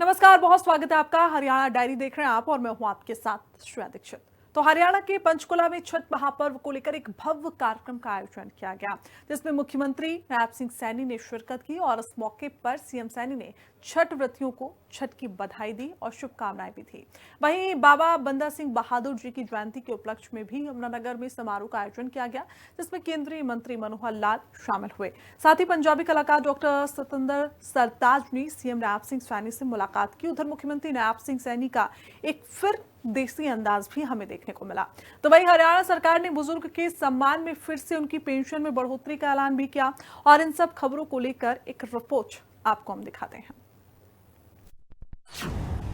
नमस्कार, बहुत स्वागत है आपका। हरियाणा डायरी देख रहे हैं आप और मैं हूं आपके साथ श्रेया दीक्षित। तो हरियाणा के पंचकुला में छठ महापर्व को लेकर एक भव्य कार्यक्रम का आयोजन किया गया, जिसमें मुख्यमंत्री नायब सिंह सैनी ने शिरकत की और इस मौके पर सीएम सैनी ने छठ व्रतियों को छठ की बधाई दी और शुभकामनाएं भी दी। वहीं बाबा बंदा सिंह बहादुर जी की जयंती के उपलक्ष्य में भी यमुनानगर में समारोह का आयोजन किया गया, जिसमें केंद्रीय मंत्री मनोहर लाल शामिल हुए। साथ ही पंजाबी कलाकार डॉक्टर सतिंदर सरताज ने सीएम नायब सिंह सैनी से मुलाकात की। उधर मुख्यमंत्री नायब सिंह सैनी का एक फिर देसी अंदाज भी हमें देखने को मिला। तो वहीं हरियाणा सरकार ने बुजुर्ग के सम्मान में फिर से उनकी पेंशन में बढ़ोतरी का ऐलान भी किया और इन सब खबरों को लेकर एक रिपोर्ट आपको हम दिखाते हैं।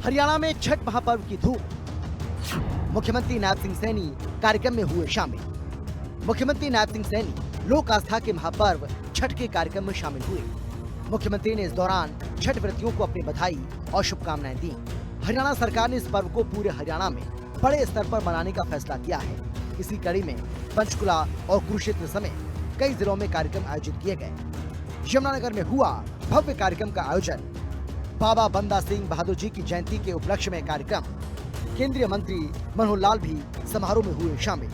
हरियाणा में छठ महापर्व की धूम। मुख्यमंत्री नायब सिंह सैनी कार्यक्रम में हुए शामिल। मुख्यमंत्री नायब सिंह सैनी लोक आस्था के महापर्व छठ के कार्यक्रम में शामिल हुए। मुख्यमंत्री ने इस दौरान छठ व्रतियों को अपनी बधाई और शुभकामनाएं दी। हरियाणा सरकार ने इस पर्व को पूरे हरियाणा में बड़े स्तर पर मनाने का फैसला किया है। इसी कड़ी में पंचकुला और कुरुक्षेत्र समेत कई जिलों में कार्यक्रम आयोजित किए गए। यमुनानगर में हुआ भव्य कार्यक्रम का आयोजन। बाबा बंदा सिंह बहादुर जी की जयंती के उपलक्ष्य में कार्यक्रम। केंद्रीय मंत्री मनोहर लाल भी समारोह में हुए शामिल।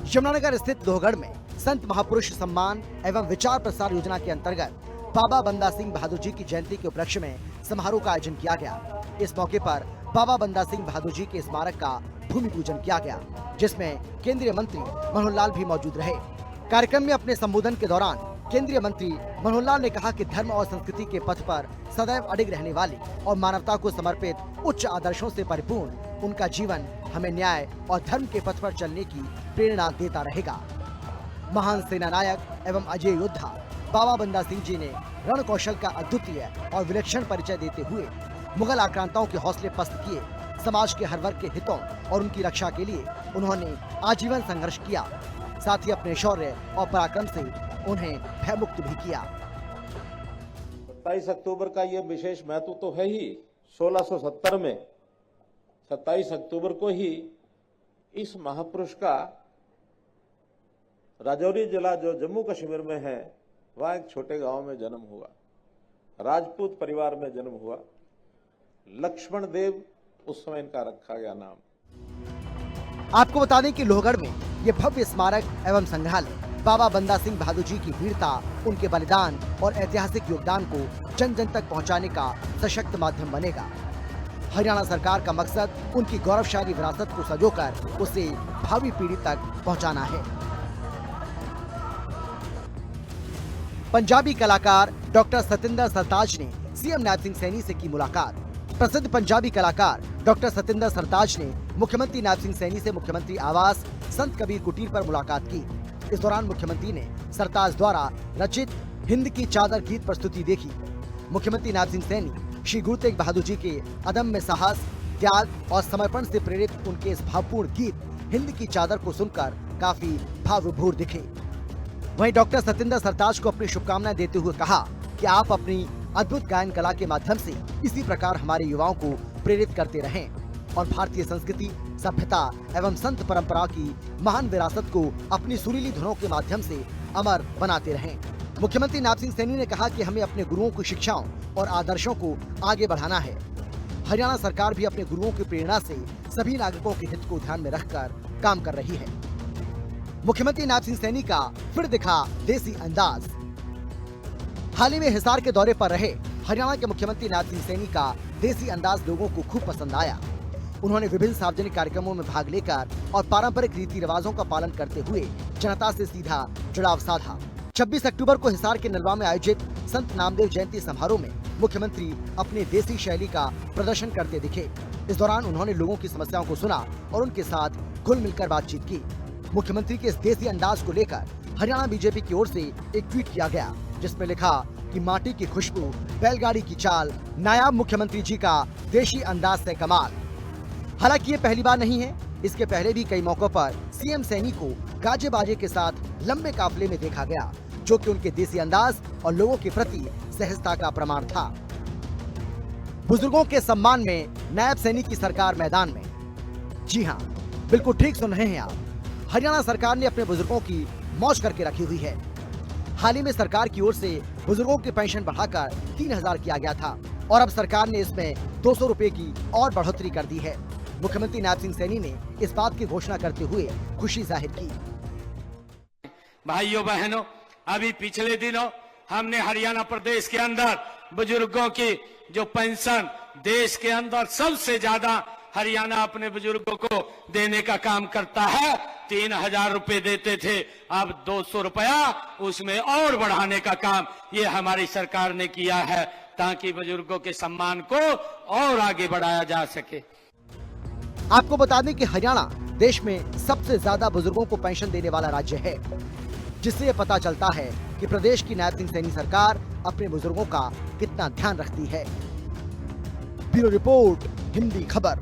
यमुनानगर स्थित लोहगढ़ में संत महापुरुष सम्मान एवं विचार प्रसार योजना के अंतर्गत बाबा बंदा सिंह बहादुर जी की जयंती के उपलक्ष्य में समारोह का आयोजन किया गया। इस मौके पर बाबा बंदा सिंह बहादुर जी के स्मारक का भूमि पूजन किया गया, जिसमें केंद्रीय मंत्री मनोहर लाल भी मौजूद रहे। कार्यक्रम में अपने संबोधन के दौरान केंद्रीय मंत्री मनोहर लाल ने कहा कि धर्म और संस्कृति के पथ पर सदैव अडिग रहने वाले और मानवता को समर्पित उच्च आदर्शों से परिपूर्ण उनका जीवन हमें न्याय और धर्म के पथ पर चलने की प्रेरणा देता रहेगा। महान सेना नायक एवं अजय योद्धा बाबा बंदा सिंह जी ने रण कौशल का अद्वितीय और विलक्षण परिचय देते हुए मुगल आक्रांताओं के हौसले पस्त किए। समाज के हर वर्ग के हितों और उनकी रक्षा के लिए उन्होंने आजीवन संघर्ष किया। साथ ही अपने शौर्य और पराक्रम से उन्हें भयमुक्त भी किया। 27 अक्टूबर का ये विशेष महत्व तो है ही। 1670 में 27 अक्टूबर को ही इस महापुरुष का राजौरी जिला जो जम्मू कश्मीर में है, वहां एक छोटे गांव में जन्म हुआ। राजपूत परिवार में जन्म हुआ। लक्ष्मण देव उस समय इनका रखा गया नाम। आपको बता दें कि लोहगढ़ में ये भव्य स्मारक एवं संग्रहालय बाबा बंदा सिंह बहादुर जी की वीरता, उनके बलिदान और ऐतिहासिक योगदान को जन जन तक पहुंचाने का सशक्त माध्यम बनेगा। हरियाणा सरकार का मकसद उनकी गौरवशाली विरासत को संजोकर उसे भावी पीढ़ी तक पहुंचाना है। पंजाबी कलाकार डॉक्टर सतिंदर सरताज ने सीएम नायब सिंह सैनी से की मुलाकात। प्रसिद्ध पंजाबी कलाकार डॉक्टर सतिंदर सरताज ने मुख्यमंत्री नायब सिंह सैनी से मुख्यमंत्री आवास संत कबीर कुटीर पर मुलाकात की। इस दौरान मुख्यमंत्री ने सरताज द्वारा रचित हिंद की चादर गीत प्रस्तुति देखी। मुख्यमंत्री नायब सिंह सैनी श्री गुरु तेग बहादुर जी के अदम्य साहस, त्याग और समर्पण से प्रेरित उनके इस भावपूर्ण गीत हिंद की चादर को सुनकर काफी भावविभोर दिखे। वहीं डॉक्टर सतिंदर सरताज को अपनी शुभकामनाएं देते हुए कहा कि आप अपनी अद्भुत गायन कला के माध्यम से इसी प्रकार हमारे युवाओं को प्रेरित करते रहें और भारतीय संस्कृति, सभ्यता एवं संत परंपरा की महान विरासत को अपनी सुरीली धुनों के माध्यम से अमर बनाते रहें। मुख्यमंत्री नायब सिंह सैनी ने कहा कि हमें अपने गुरुओं की शिक्षाओं और आदर्शों को आगे बढ़ाना है। हरियाणा सरकार भी अपने गुरुओं की प्रेरणा से सभी नागरिकों के हित को ध्यान में रखकर काम कर रही है। मुख्यमंत्री नायब सिंह सैनी का फिर दिखा देसी अंदाज। हाल ही में हिसार के दौरे पर रहे हरियाणा के मुख्यमंत्री नायब सिंह सैनी का देसी अंदाज लोगों को खूब पसंद आया। उन्होंने विभिन्न सार्वजनिक कार्यक्रमों में भाग लेकर और पारंपरिक रीति रिवाजों का पालन करते हुए जनता से सीधा जुड़ाव साधा। 26 अक्टूबर को हिसार के नलवा में आयोजित संत नामदेव जयंती समारोह में मुख्यमंत्री अपने देसी शैली का प्रदर्शन करते दिखे। इस दौरान उन्होंने लोगों की समस्याओं को सुना और उनके साथ घुल मिलकर बातचीत की। मुख्यमंत्री के इस देसी अंदाज को लेकर हरियाणा बीजेपी की ओर से एक ट्वीट किया गया, जिसमें लिखा कि माटी की खुशबू, बैलगाड़ी की चाल, नायाब मुख्यमंत्री जी का देशी अंदाज से कमाल। हालांकि ये पहली बार नहीं है। इसके पहले भी कई मौकों पर सीएम सैनी को गाजे बाजे के साथ लंबे काफले में देखा गया, जो कि उनके देसी अंदाज और लोगों के प्रति सहजता का प्रमाण था। बुजुर्गों के सम्मान में नायब सैनी की सरकार मैदान में। जी हाँ, बिल्कुल ठीक सुन रहे हैं आप। हरियाणा सरकार ने अपने बुजुर्गों की मौज करके रखी हुई है। हाल ही में सरकार की ओर से बुजुर्गों की पेंशन बढ़ाकर 3000 किया गया था और अब सरकार ने इसमें 200 रुपए की और बढ़ोतरी कर दी है। मुख्यमंत्री नायब सिंह सैनी ने इस बात की घोषणा करते हुए खुशी जाहिर की। भाइयों बहनों, अभी पिछले दिनों हमने हरियाणा प्रदेश के अंदर बुजुर्गों की जो पेंशन देश के अंदर सबसे ज्यादा हरियाणा अपने बुजुर्गों को देने का काम करता है। 3000 रुपए देते थे, अब 200 रुपया उसमें और बढ़ाने का काम ये हमारी सरकार ने किया है, ताकि बुजुर्गों के सम्मान को और आगे बढ़ाया जा सके। आपको बता दें कि हरियाणा देश में सबसे ज्यादा बुजुर्गों को पेंशन देने वाला राज्य है, जिससे ये पता चलता है कि प्रदेश की नायब सिंह सैनी सरकार अपने बुजुर्गों का कितना ध्यान रखती है। ब्यूरो रिपोर्ट, हिंदी खबर।